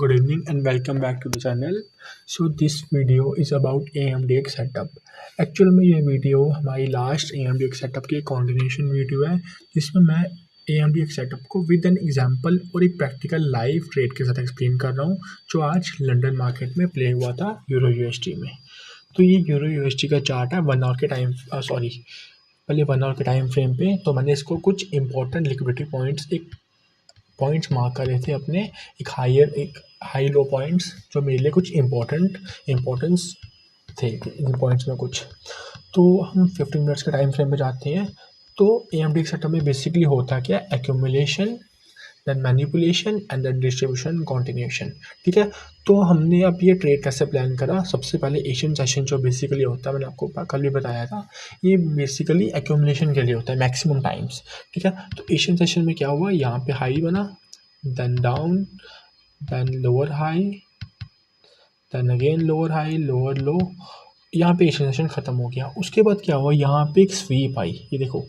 Good evening and welcome back to the channel. So this video is about AMDX setup. Actual में ये video हमारी last AMDX setup की continuation video है जिसमें मैं AMDX setup को विद एन एग्जांपल और एक प्रैक्टिकल लाइव ट्रेड के साथ एक्सप्लेन कर रहा हूँ जो आज लंदन मार्केट में प्ले हुआ था यूरो यूएसडी में। तो ये यूरो यूएसडी का चार्ट है 1 आवर के टाइम पहले 1 आवर के टाइम फ्रेम पे। तो मैंने इसको कुछ इंपॉर्टेंट लिक्विडिटी पॉइंट्स मार्क करे थे अपने एक हाई लो पॉइंट्स जो मेरे लिए कुछ इम्पोर्टेंस थे इन पॉइंट्स में कुछ। तो हम 15 मिनट्स के टाइम फ्रेम पे जाते हैं। तो AMD सेटअप में बेसिकली होता क्या है, accumulation then manipulation and then distribution continuation. ठीक है, तो हमने अब ये ट्रेड कैसे प्लान करा। सबसे पहले एशियन सेशन जो बेसिकली होता है, मैंने आपको कल भी बताया था, ये बेसिकली एक्यूमुलेशन के लिए होता है मैक्सिमम टाइम्स। ठीक है, तो एशियन सेशन में क्या हुआ, यहाँ पे हाई बना then down then lower high then again lower high lower low, यहाँ पे एशियन सेशन ख़त्म हो गया। उसके बाद क्या हुआ, यहाँ पे एक स्वीप आई, ये देखो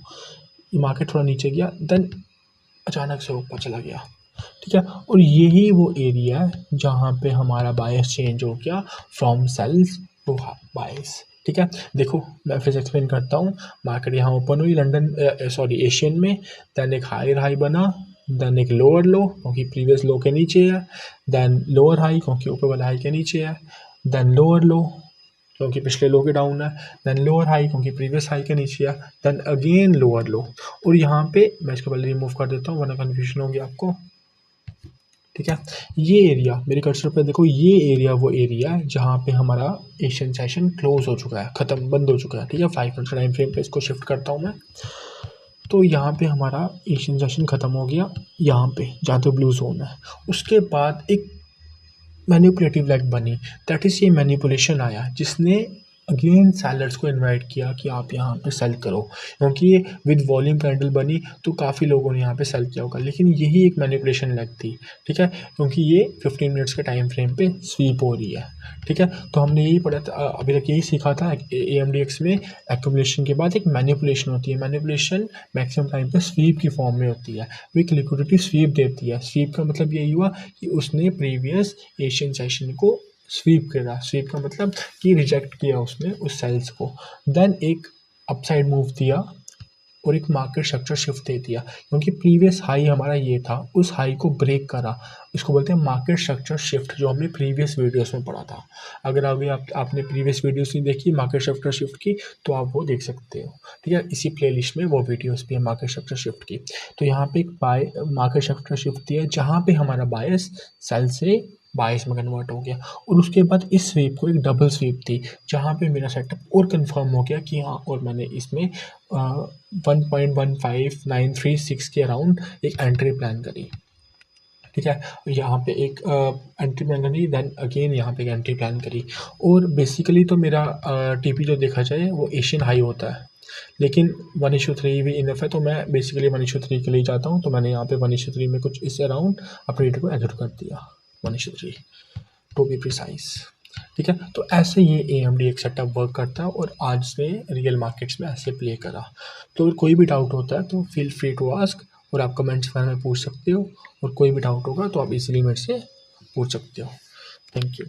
ये मार्केट थोड़ा नीचे गया देन अचानक से ऊपर चला गया। ठीक है, और यही वो एरिया है जहाँ पे हमारा बायस चेंज हो गया फ्रॉम सेल्स टू बायस। ठीक है, देखो मैं फिर से एक्सप्लेन करता हूँ। मार्केट यहाँ ओपन हुई एशियन में, देन एक हायर हाई बना, देन एक लोअर लो क्योंकि प्रीवियस लो के नीचे है, देन लोअर हाई क्योंकि ऊपर वाला हाई के नीचे है, देन लोअर लो क्योंकि पिछले लो के डाउन है, देन लोअर हाई क्योंकि प्रीवियस हाई के नीचे है, देन अगेन लोअर लो। और यहाँ पे मैं इसको पहले रिमूव कर देता हूँ वरना कन्फ्यूजन होगी आपको। ठीक है, ये एरिया मेरे कर्सर पे देखो, ये एरिया वो एरिया है जहाँ पे हमारा एशियन सेशन क्लोज हो चुका है, ख़त्म बंद हो चुका है। ठीक है, 5 मिनट टाइम फ्रेम पे इसको शिफ्ट करता हूँ मैं। तो यहाँ पे हमारा एशियन सेशन ख़त्म हो गया, यहाँ पे जहाँ तो ब्लू जोन है। उसके बाद एक मैनिपुलेटिव लेग बनी, दैट इज़ ये मैनिपुलेशन आया जिसने अगेन सेलर्स को इनवाइट किया कि आप यहाँ पे सेल करो, क्योंकि ये विद वॉल्यूम कैंडल बनी तो काफ़ी लोगों ने यहाँ पे सेल किया होगा। लेकिन यही एक मैनिपुलेशन लेग थी। ठीक है, क्योंकि ये 15 मिनट्स के टाइम फ्रेम पे स्वीप हो रही है। ठीक है, तो हमने यही पढ़ा था, अभी तक यही सीखा था AMDX में एक्यूमुलेशन के बाद एक मैनिपुलेशन होती है। मैनिपुलेशन मैक्सिमम टाइम पे स्वीप की फॉर्म में होती है, वो एक लिक्विडिटी स्वीप देती है। स्वीप का मतलब यही हुआ कि उसने प्रीवियस एशियन सेशन को स्वीप करा। स्वीप का मतलब कि रिजेक्ट किया उसने उस सेल्स को, देन एक अपसाइड मूव दिया और एक मार्केट स्ट्रक्चर शिफ्ट दे दिया, क्योंकि प्रीवियस हाई हमारा ये था, उस हाई को ब्रेक करा। इसको बोलते हैं मार्केट स्ट्रक्चर शिफ्ट, जो हमने प्रीवियस वीडियोस में पढ़ा था। अगर अभी आपने प्रीवियस वीडियोस नहीं देखी मार्केट स्ट्रक्चर शिफ्ट की तो आप वो देख सकते हो। ठीक है, इसी प्लेलिस्ट में वो वीडियोस भी है मार्केट स्ट्रक्चर शिफ्ट की। तो यहाँ पे एक मार्केट स्ट्रक्चर शिफ्ट दिया जहाँ पे हमारा बायस सेल से बायस में कन्वर्ट हो गया। और उसके बाद इस स्वीप को एक डबल स्वीप थी जहाँ पे मेरा सेटअप और कंफर्म हो गया कि हाँ, और मैंने इसमें 1.15936 के अराउंड एक एंट्री प्लान करी। ठीक है, यहाँ पे एक एंट्री प्लान करी, देन अगेन यहाँ पे एक एंट्री प्लान करी। और बेसिकली तो मेरा TP जो देखा जाए वो एशियन हाई होता है, लेकिन 1:3 भी इनफ है, तो मैं बेसिकली 1:3 के लिए जाता हूँ। तो मैंने यहाँ पे 1:3 में कुछ इस अराउंड अपने रेट को एग्जीक्यूट कर दिया, 1:3 टू बी प्रिसाइज। ठीक है, तो ऐसे ये AMD एक सेटअप वर्क करता है और आज से रियल मार्केट्स में ऐसे प्ले करा। तो अगर कोई भी डाउट होता है तो फील फ्री टू आस्क, और आप कमेंट्स में पूछ सकते हो, और कोई भी डाउट होगा तो आप इजीली मेरे से पूछ सकते हो। Thank you.